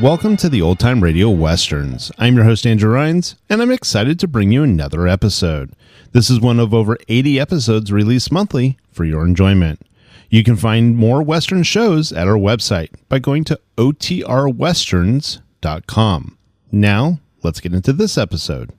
Welcome to the Old Time Radio Westerns. I'm your host, Andrew Rhynes, and I'm excited to bring you another episode. This is one of over 80 episodes released monthly for your enjoyment. You can find more Western shows at our website by going to OTRwesterns.com. Now, let's get into this episode.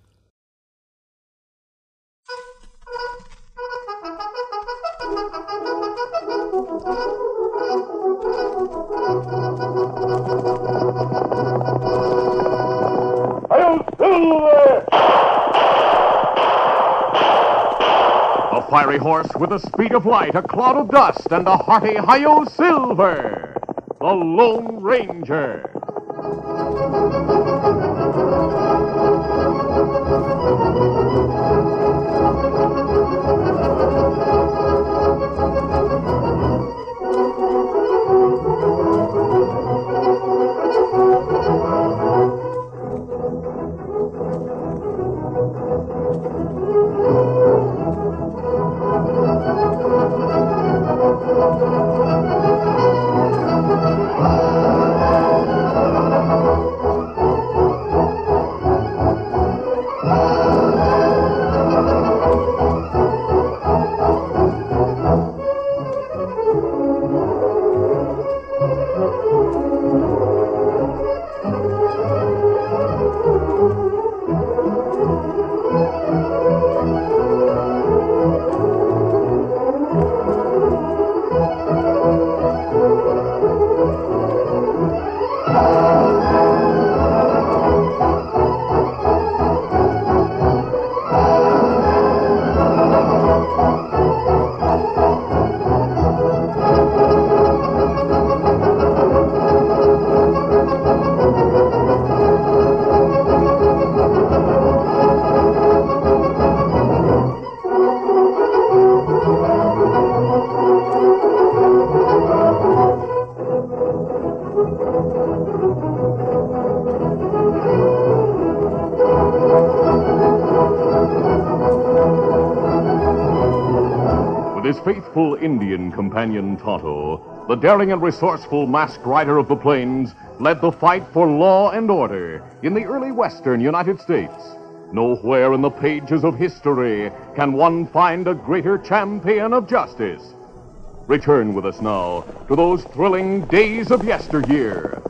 A fiery horse with the speed of light, a cloud of dust, and a hearty hi-yo silver, the Lone Ranger. His faithful Indian companion Tonto, the daring and resourceful masked rider of the plains, led the fight for law and order in the early western United States. Nowhere in the pages of history can one find a greater champion of justice. Return with us now to those thrilling days of yesteryear.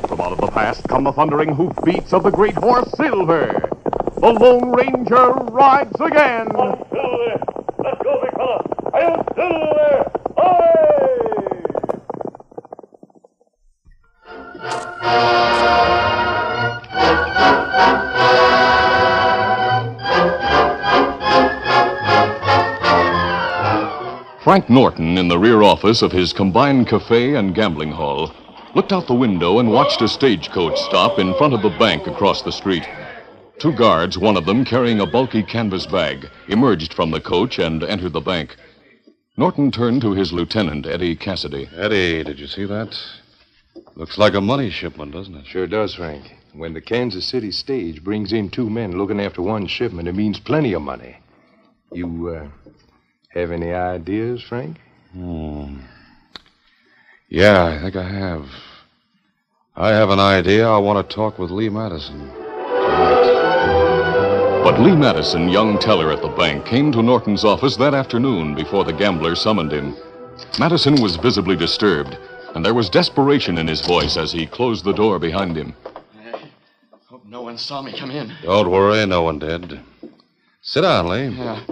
From out of the past come the thundering hoofbeats of the great horse Silver. The Lone Ranger rides again. On Silver! Let's go, big fella! I'll Silver! Away! Frank Norton, in the rear office of his combined cafe and gambling hall, looked out the window and watched a stagecoach stop in front of the bank across the street. Two guards, one of them carrying a bulky canvas bag, emerged from the coach and entered the bank. Norton turned to his lieutenant, Eddie Cassidy. Eddie, did you see that? Looks like a money shipment, doesn't it? Sure does, Frank. When the Kansas City stage brings in two men looking after one shipment, it means plenty of money. You, have any ideas, Frank? Yeah, I think I have. I have an idea. I want to talk with Lee Madison. But Lee Madison, young teller at the bank, came to Norton's office that afternoon before the gambler summoned him. Madison was visibly disturbed, and there was desperation in his voice as he closed the door behind him. I hope no one saw me come in. Don't worry, no one did. Sit down, Lee. Yeah.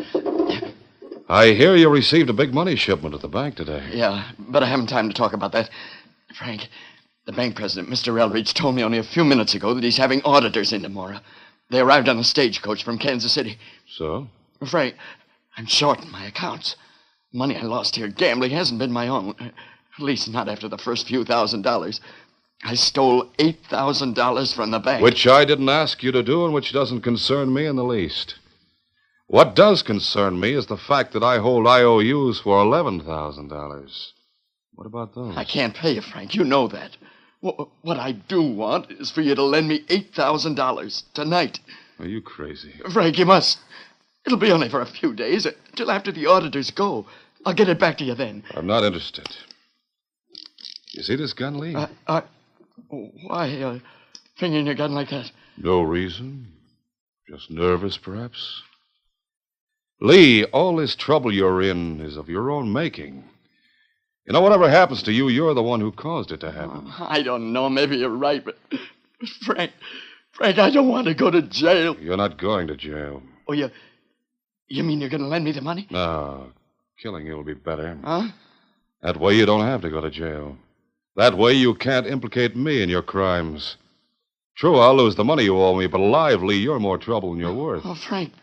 I hear you received a big money shipment at the bank today. Yeah, but I haven't time to talk about that. Frank, the bank president, Mr. Eldridge, told me only a few minutes ago that he's having auditors in tomorrow. They arrived on a stagecoach from Kansas City. So? Frank, I'm short in my accounts. Money I lost here gambling hasn't been my own. At least not after the first few $1,000s. I stole $8,000 from the bank. Which I didn't ask you to do and which doesn't concern me in the least. What does concern me is the fact that I hold IOUs for $11,000. What about those? I can't pay you, Frank. You know that. What I do want is for you to lend me $8,000 tonight. Are you crazy? Frank, you must. It'll be only for a few days, till after the auditors go. I'll get it back to you then. I'm not interested. You see this gun, Lee? Why, fingering your gun like that? No reason. Just nervous, perhaps. Lee, all this trouble you're in is of your own making. You know, whatever happens to you, you're the one who caused it to happen. I don't know. Maybe you're right, but Frank, I don't want to go to jail. You're not going to jail. Oh, you mean you're going to lend me the money? No, killing you will be better. Huh? That way you don't have to go to jail. That way you can't implicate me in your crimes. True, I'll lose the money you owe me, but alive, Lee, you're more trouble than you're worth. Oh, Frank,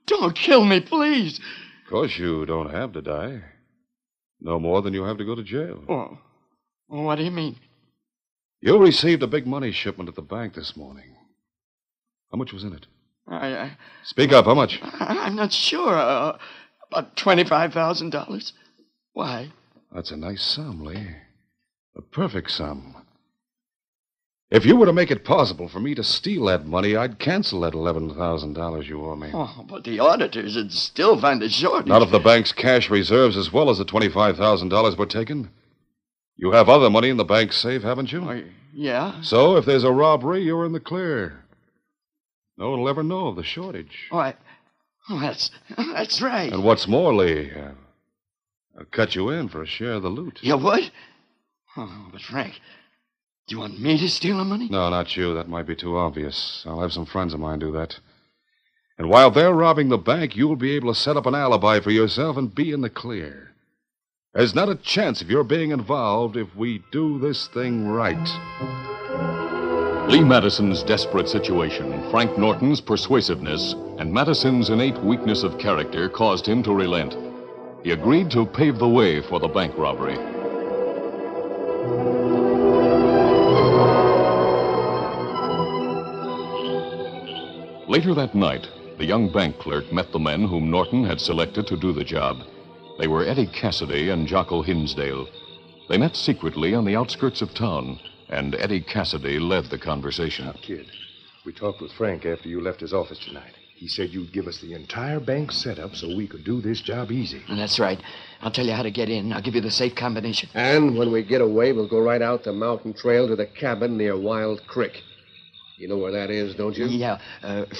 don't kill me, please. Of course you don't have to die. No more than you have to go to jail. Oh, what do you mean? You received a big money shipment at the bank this morning. How much was in it? Speak up, how much? I'm not sure. About $25,000. Why? That's a nice sum, Lee. A perfect sum. If you were to make it possible for me to steal that money, I'd cancel that $11,000 you owe me. Oh, but the auditors would still find a shortage. Not if the bank's cash reserves as well as the $25,000 were taken. You have other money in the bank safe, haven't you? Yeah. So if there's a robbery, you're in the clear. No one will ever know of the shortage. That's right. And what's more, Lee, I'll cut you in for a share of the loot. You would? Oh, but Frank, do you want me to steal the money? No, not you. That might be too obvious. I'll have some friends of mine do that. And while they're robbing the bank, you'll be able to set up an alibi for yourself and be in the clear. There's not a chance of your being involved if we do this thing right. Lee Madison's desperate situation, Frank Norton's persuasiveness, and Madison's innate weakness of character caused him to relent. He agreed to pave the way for the bank robbery. Later that night, the young bank clerk met the men whom Norton had selected to do the job. They were Eddie Cassidy and Jocko Hinsdale. They met secretly on the outskirts of town, and Eddie Cassidy led the conversation. Now, kid, we talked with Frank after you left his office tonight. He said you'd give us the entire bank setup so we could do this job easy. That's right. I'll tell you how to get in. I'll give you the safe combination. And when we get away, we'll go right out the mountain trail to the cabin near Wild Creek. You know where that is, don't you? Yeah.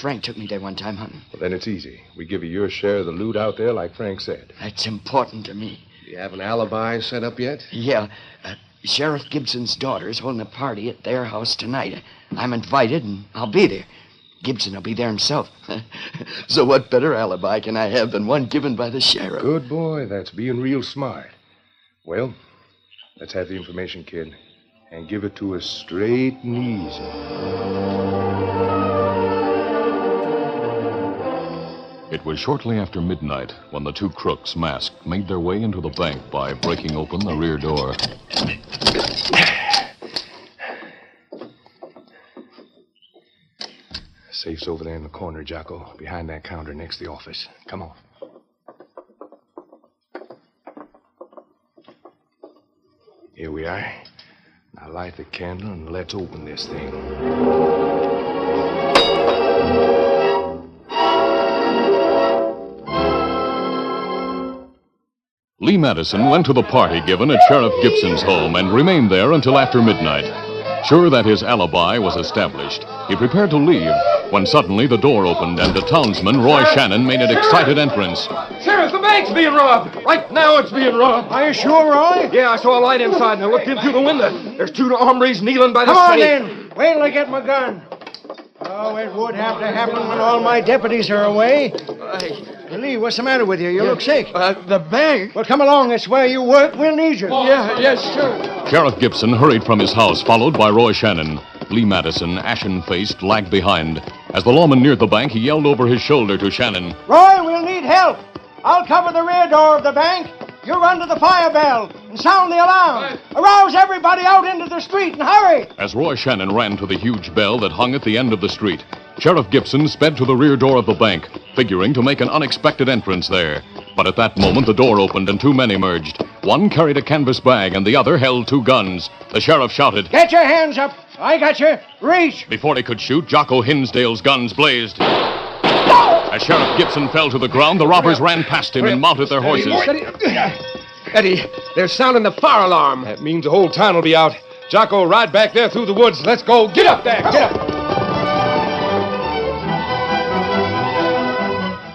Frank took me there one time hunting. Well, then it's easy. We give you your share of the loot out there like Frank said. That's important to me. You have an alibi set up yet? Yeah. Sheriff Gibson's daughter's holding a party at their house tonight. I'm invited, and I'll be there. Gibson will be there himself. So what better alibi can I have than one given by the sheriff? Good boy. That's being real smart. Well, let's have the information, kid, and give it to us straight and easy. It was shortly after midnight when the two crooks, masked, made their way into the bank by breaking open the rear door. Safe's over there in the corner, Jocko, behind that counter next to the office. Come on. Here we are. Now light the candle and let's open this thing. Lee Madison went to the party given at Sheriff Gibson's home and remained there until after midnight. Sure that his alibi was established, he prepared to leave when suddenly the door opened and a townsman, Roy Shannon, made an excited entrance. Sheriff, the bank's being robbed. Right now it's being robbed. Are you sure, Roy? Yeah, I saw a light inside and I looked in through the window. There's two hombres kneeling by the Come on safe. in. Wait till I get my gun. Oh, it would have to happen when all my deputies are away. Hey, Lee, what's the matter with you? You look sick. The bank? Well, come along. It's where you work. We'll need you. Yes, sure. Sheriff Gibson hurried from his house, followed by Roy Shannon. Lee Madison, ashen-faced, lagged behind. As the lawman neared the bank, he yelled over his shoulder to Shannon. Roy, we'll need help. I'll cover the rear door of the bank. You run to the fire bell and sound the alarm. Arouse everybody out into the street and hurry. As Roy Shannon ran to the huge bell that hung at the end of the street, Sheriff Gibson sped to the rear door of the bank, figuring to make an unexpected entrance there. But at that moment, the door opened and two men emerged. One carried a canvas bag and the other held 2 guns. The sheriff shouted, Get your hands up. I got you. Reach. Before he could shoot, Jocko Hinsdale's guns blazed. As Sheriff Gibson fell to the ground, the robbers ran past him and mounted their horses. Eddie, they're sounding the fire alarm. That means the whole town will be out. Jocko, ride back there through the woods. Let's go. Get up there. Get up.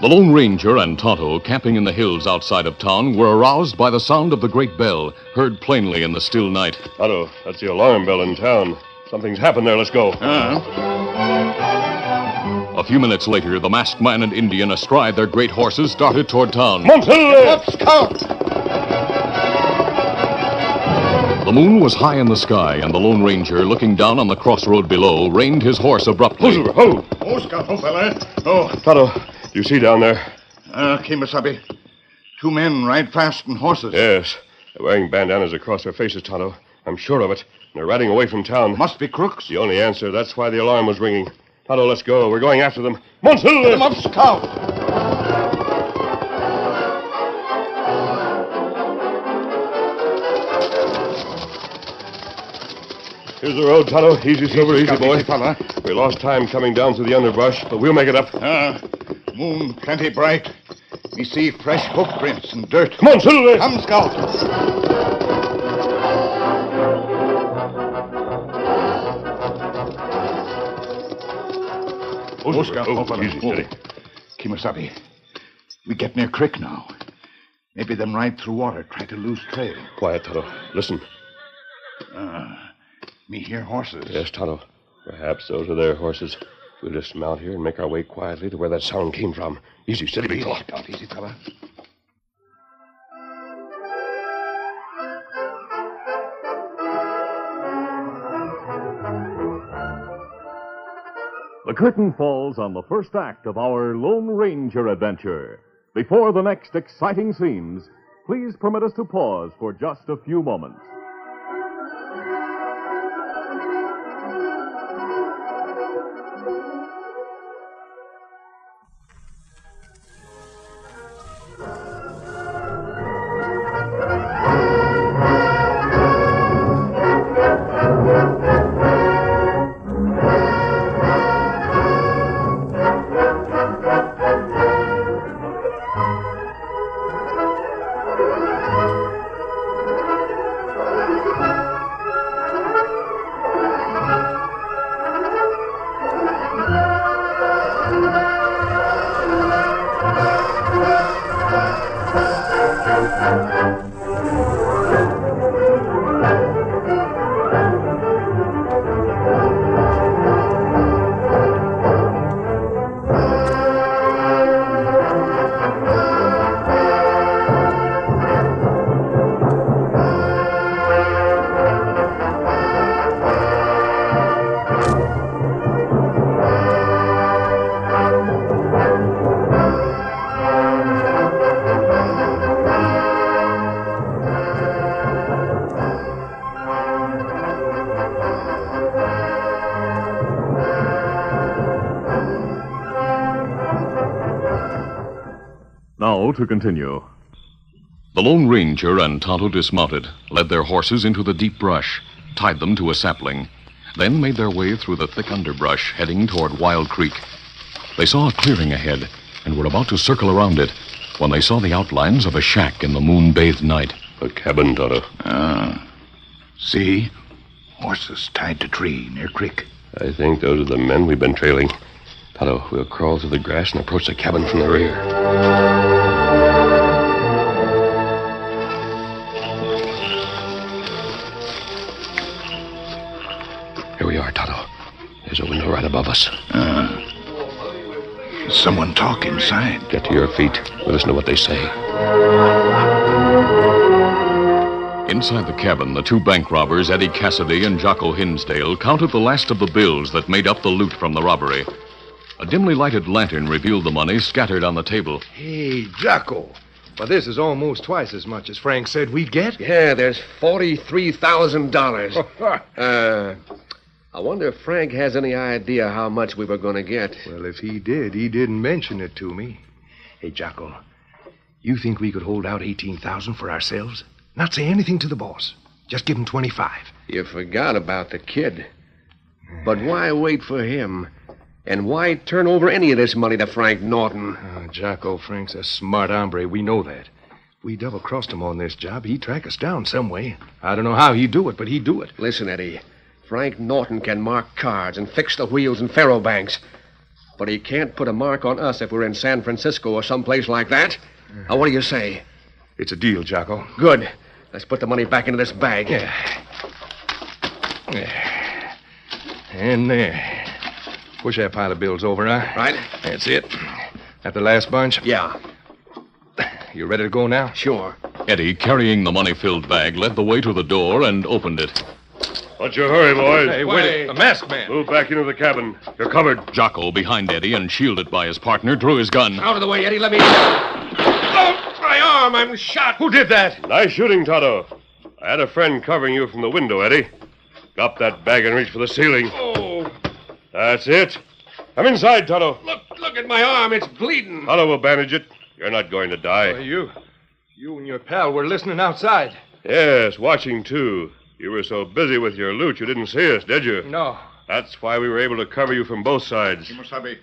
The Lone Ranger and Tonto, camping in the hills outside of town, were aroused by the sound of the great bell, heard plainly in the still night. Tonto, that's the alarm bell in town. Something's happened there. Let's go. A few minutes later, the masked man and Indian, astride their great horses, started toward town. Scout! The moon was high in the sky, and the Lone Ranger, looking down on the crossroad below, reined his horse abruptly. Ho! Oh, Scout, oh, fella. Oh. Tonto, do you see down there? Kemosabe. 2 men ride fast on horses. Yes. They're wearing bandanas across their faces, Tonto. I'm sure of it. They're riding away from town. Must be crooks. The only answer. That's why the alarm was ringing. Tonto, let's go. We're going after them. Put them up, Scout. Here's the road, Tonto. Easy, Silver, easy, boy. Easy, fella. We lost time coming down through the underbrush, but we'll make it up. Moon plenty bright. We see fresh hoof prints and dirt. Come on, Silver. Come, Scout. Oh, Scout. Oh, fella. Easy, steady. Kemosabe. We get near creek now. Maybe them ride through water, try to lose trail. Quiet, Tonto. Listen. Me hear horses. Yes, Tonto. Perhaps those are their horses. We'll just mount here and make our way quietly to where that sound came from. Easy, steady, big fella. Scout, easy, fella. The curtain falls on the first act of our Lone Ranger adventure. Before the next exciting scenes, please permit us to pause for just a few moments. Now to continue. The Lone Ranger and Tonto dismounted, led their horses into the deep brush, tied them to a sapling, then made their way through the thick underbrush, heading toward Wild Creek. They saw a clearing ahead and were about to circle around it when they saw the outlines of a shack in the moon-bathed night. A cabin, Tonto. See? Horses tied to tree near creek. I think those are the men we've been trailing. Tonto, we'll crawl through the grass and approach the cabin from the rear. Here we are, Tonto. There's a window right above us. Someone talk inside. Get to your feet. We'll listen to what they say. Inside the cabin, the 2 bank robbers, Eddie Cassidy and Jocko Hinsdale, counted the last of the bills that made up the loot from the robbery. A dimly lighted lantern revealed the money scattered on the table. Hey, Jocko. Well, this is almost twice as much as Frank said we'd get. Yeah, there's $43,000. I wonder if Frank has any idea how much we were going to get. Well, if he did, he didn't mention it to me. Hey, Jocko, you think we could hold out $18,000 for ourselves? Not say anything to the boss. Just give him 25. You forgot about the kid. But why wait for him? And why turn over any of this money to Frank Norton? Jocko Frank's a smart hombre. We know that. We double-crossed him on this job. He'd track us down some way. I don't know how he'd do it, but he'd do it. Listen, Eddie. Frank Norton can mark cards and fix the wheels in faro banks. But he can't put a mark on us if we're in San Francisco or someplace like that. Now, what do you say? It's a deal, Jocko. Good. Let's put the money back into this bag. Yeah. And there. Push that pile of bills over, huh? Right. That's it. That the last bunch? Yeah. You ready to go now? Sure. Eddie, carrying the money-filled bag, led the way to the door and opened it. What's your hurry, boys? Hey, wait. A masked man. Move back into the cabin. You're covered. Jocko, behind Eddie and shielded by his partner, drew his gun. Out of the way, Eddie. Let me... Oh, my arm. I'm shot. Who did that? Nice shooting, Tonto. I had a friend covering you from the window, Eddie. Drop that bag and reach for the ceiling. Oh. That's it. Come inside, Tonto. Look at my arm. It's bleeding. Tonto will bandage it. You're not going to die. You and your pal were listening outside. Yes, watching, too. You were so busy with your loot you didn't see us, did you? No. That's why we were able to cover you from both sides. Kimosabe,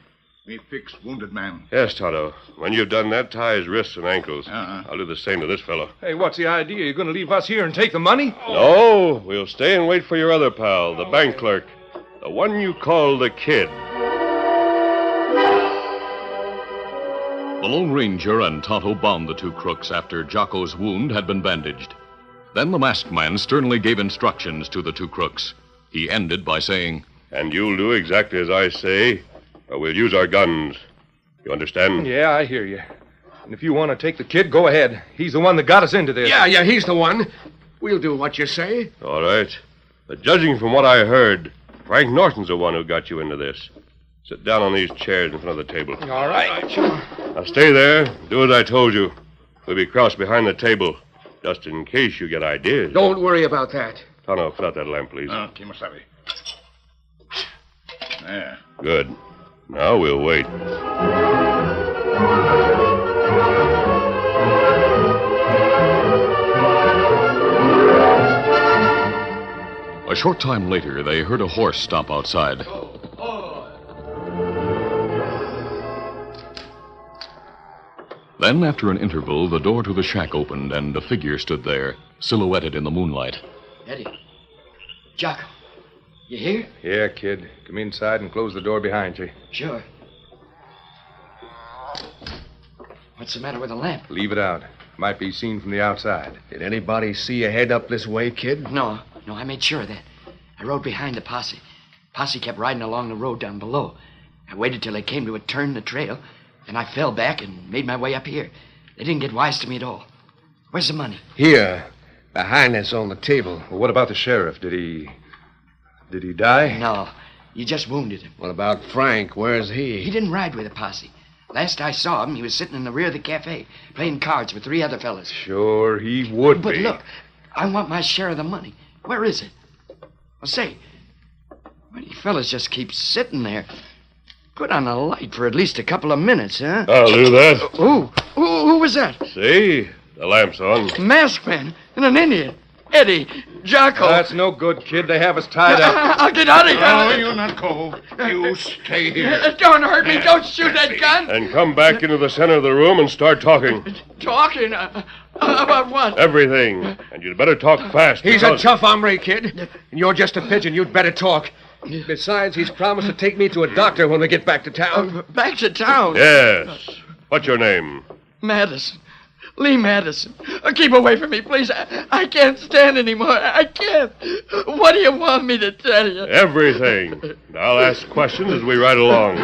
me fix wounded man. Yes, Tonto. When you've done that, tie his wrists and ankles. I'll do the same to this fellow. Hey, what's the idea? You're going to leave us here and take the money? No, we'll stay and wait for your other pal, the bank clerk. The one you call the Kid. The Lone Ranger and Tonto bound the two crooks after Jocko's wound had been bandaged. Then the masked man sternly gave instructions to the two crooks. He ended by saying, And you'll do exactly as I say, or we'll use our guns. You understand? Yeah, I hear you. And if you want to take the kid, go ahead. He's the one that got us into this. Yeah, he's the one. We'll do what you say. All right. But judging from what I heard, Frank Norton's the one who got you into this. Sit down on these chairs in front of the table. All right. Sure. Now stay there. Do as I told you. We'll be crossed behind the table, just in case you get ideas. Don't worry about that. Tonto, put out that lamp, please. Kimosabe. There. Good. Now we'll wait. A short time later, they heard a horse stop outside. Then, after an interval, the door to the shack opened, and a figure stood there, silhouetted in the moonlight. Eddie. Jocko. You here? Yeah, kid. Come inside and close the door behind you. Sure. What's the matter with the lamp? Leave it out. Might be seen from the outside. Did anybody see you head up this way, kid? No, I made sure of that. I rode behind the posse. Posse kept riding along the road down below. I waited till they came to a turn in the trail, and I fell back and made my way up here. They didn't get wise to me at all. Where's the money? Here, behind us on the table. Well, what about the sheriff? Did he die? No, you just wounded him. What about Frank? Where's he? He didn't ride with the posse. Last I saw him, he was sitting in the rear of the cafe, playing cards with 3 other fellas. Sure, he would But be. look, I want my share of the money. Where is it? Well, say, why do you fellas just keep sitting there? Put on a light for at least a couple of minutes, huh? I'll do that. Who was that? See? The lamp's on. Masked man and an Indian. Eddie, Jocko. That's no good, kid. They have us tied up. I'll get out of here. No, you're not cold. You stay here. Don't hurt me. Don't shoot that gun. And come back into the center of the room and start talking. Talking? About what? Everything. And you'd better talk fast. He's a tough hombre, kid. And you're just a pigeon. You'd better talk. Besides, he's promised to take me to a doctor when we get back to town. Back to town? Yes. What's your name? Madison. Lee Madison. Keep away from me, please. I can't stand anymore. I can't. What do you want me to tell you? Everything. And I'll ask questions as we ride along.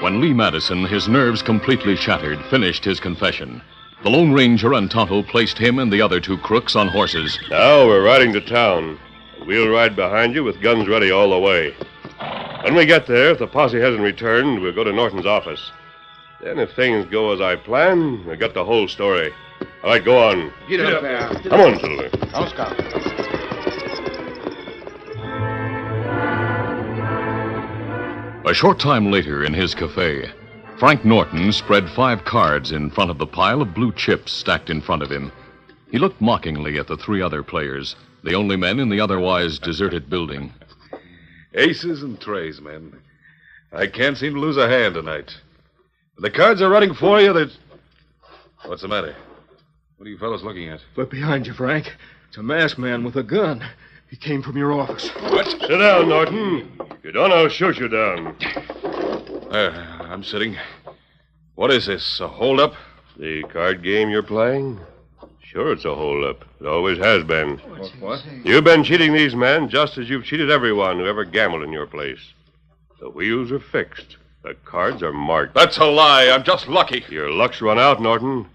When Lee Madison, his nerves completely shattered, finished his confession, the Lone Ranger and Tonto placed him and the other 2 crooks on horses. Now we're riding to town. We'll ride behind you with guns ready all the way. When we get there, if the posse hasn't returned, we'll go to Norton's office. Then if things go as I plan, we've got the whole story. All right, go on. Get up there. Come on, Silver. I'll stop. A short time later, in his cafe, Frank Norton spread 5 cards in front of the pile of blue chips stacked in front of him. He looked mockingly at the 3 other players, the only men in the otherwise deserted building. Aces and trays, men. I can't seem to lose a hand tonight. The cards are running for you. What's the matter? What are you fellows looking at? Look behind you, Frank. It's a masked man with a gun. He came from your office. What? Sit down, Norton. If you don't, I'll shoot you down. I'm sitting. What is this, a hold-up? The card game you're playing? Sure, it's a hold-up. It always has been. What? You've been cheating these men just as you've cheated everyone who ever gambled in your place. The wheels are fixed. The cards are marked. That's a lie. I'm just lucky. Your luck's run out, Norton.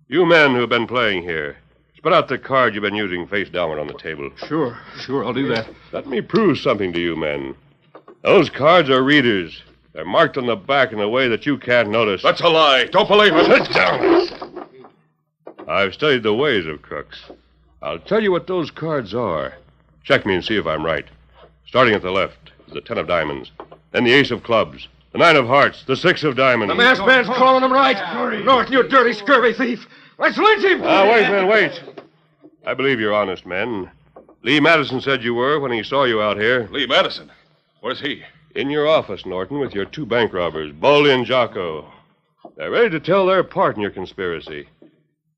You men who've been playing here, spread out the card you've been using face downward on the table. Sure, I'll do that. Let me prove something to you men. Those cards are readers. They're marked on the back in a way that you can't notice. That's a lie. Don't believe it. Sit down. I've studied the ways of crooks. I'll tell you what those cards are. Check me and see if I'm right. Starting at the left is the 10 of diamonds, then the ace of clubs, the 9 of hearts, the 6 of diamonds. The masked man's calling him right. Norton, you dirty, scurvy thief. Let's lynch him. Wait, men, wait. I believe you're honest men. Lee Madison said you were when he saw you out here. Lee Madison? Where's he? In your office, Norton, with your 2 bank robbers, Baldy and Jocko. They're ready to tell their part in your conspiracy.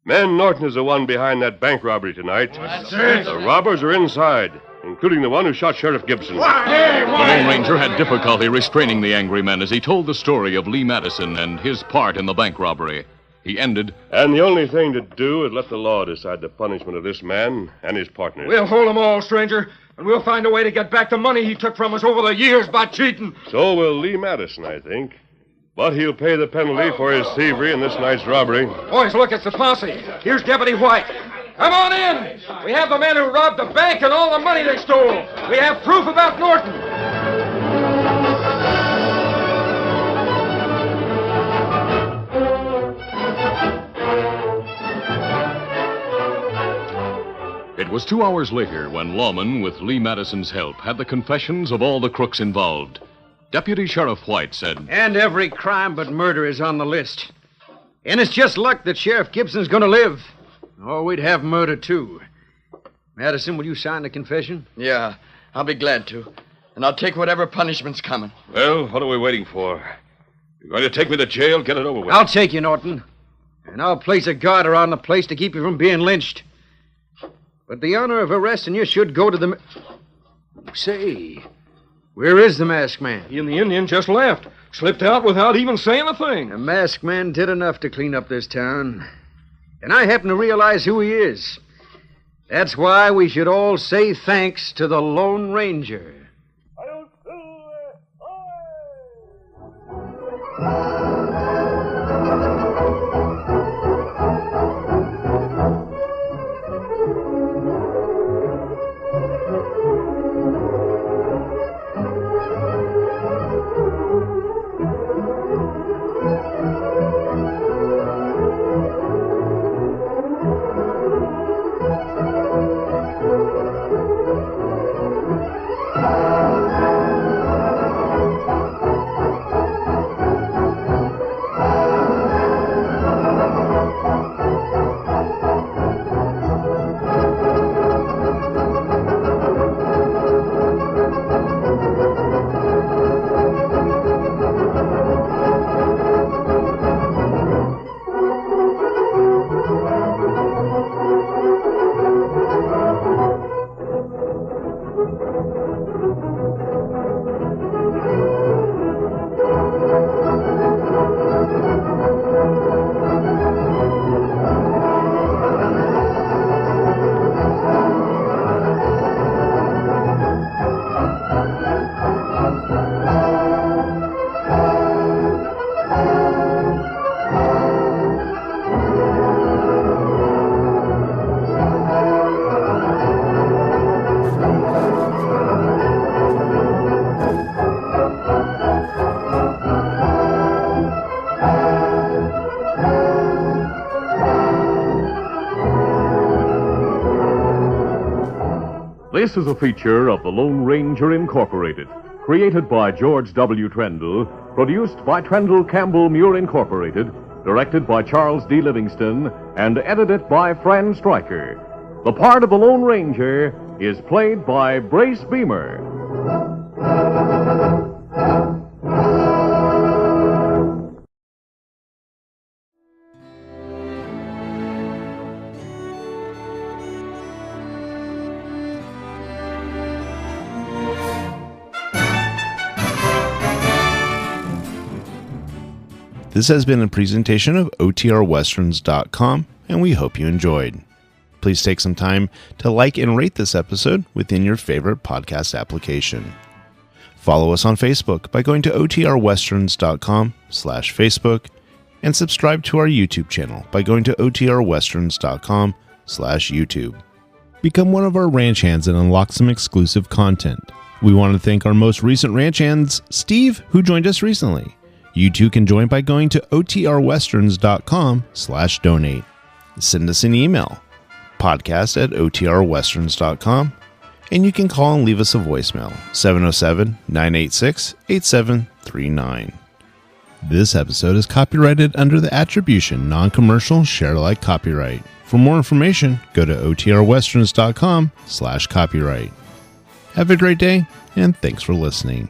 Men, Norton is the one behind that bank robbery tonight. That's it. The robbers are inside, including the one who shot Sheriff Gibson. The Lone Ranger had difficulty restraining the angry men as he told the story of Lee Madison and his part in the bank robbery. He ended, And the only thing to do is let the law decide the punishment of this man and his partners. We'll hold them all, stranger, and we'll find a way to get back the money he took from us over the years by cheating. So will Lee Madison, I think. But he'll pay the penalty for his thievery in this night's robbery. Boys, look, it's the posse. Here's Deputy White. Come on in. We have the men who robbed the bank and all the money they stole. We have proof about Norton. It was 2 hours later when lawmen, with Lee Madison's help, had the confessions of all the crooks involved. Deputy Sheriff White said, And every crime but murder is on the list. And it's just luck that Sheriff Gibson's going to live. Oh, we'd have murder, too. Madison, will you sign the confession? Yeah, I'll be glad to. And I'll take whatever punishment's coming. Well, what are we waiting for? You're going to take me to jail? Get it over with. I'll take you, Norton. And I'll place a guard around the place to keep you from being lynched. But the honor of arresting you should go to the... Say, where is the masked man? He and the Indian just left. Slipped out without even saying a thing. The masked man did enough to clean up this town. And I happen to realize who he is. That's why we should all say thanks to the Lone Ranger. This is a feature of the Lone Ranger Incorporated, Created by George W. Trendle, produced by Trendle Campbell Muir Incorporated, directed by Charles D. Livingston, and edited by Fran Striker. The part of the Lone Ranger is played by Brace Beemer. This has been a presentation of OTRWesterns.com, and we hope you enjoyed. Please take some time to like and rate this episode within your favorite podcast application. Follow us on Facebook by going to OTRWesterns.com/Facebook, and subscribe to our YouTube channel by going to OTRWesterns.com/YouTube. Become one of our ranch hands and unlock some exclusive content. We want to thank our most recent ranch hands, Steve, who joined us recently. You too can join by going to OTRWesterns.com/donate. Send us an email, podcast@OTRWesterns.com, and you can call and leave us a voicemail, 707-986-8739. This episode is copyrighted under the attribution non-commercial share-alike copyright. For more information, go to OTRWesterns.com/copyright. Have a great day, and thanks for listening.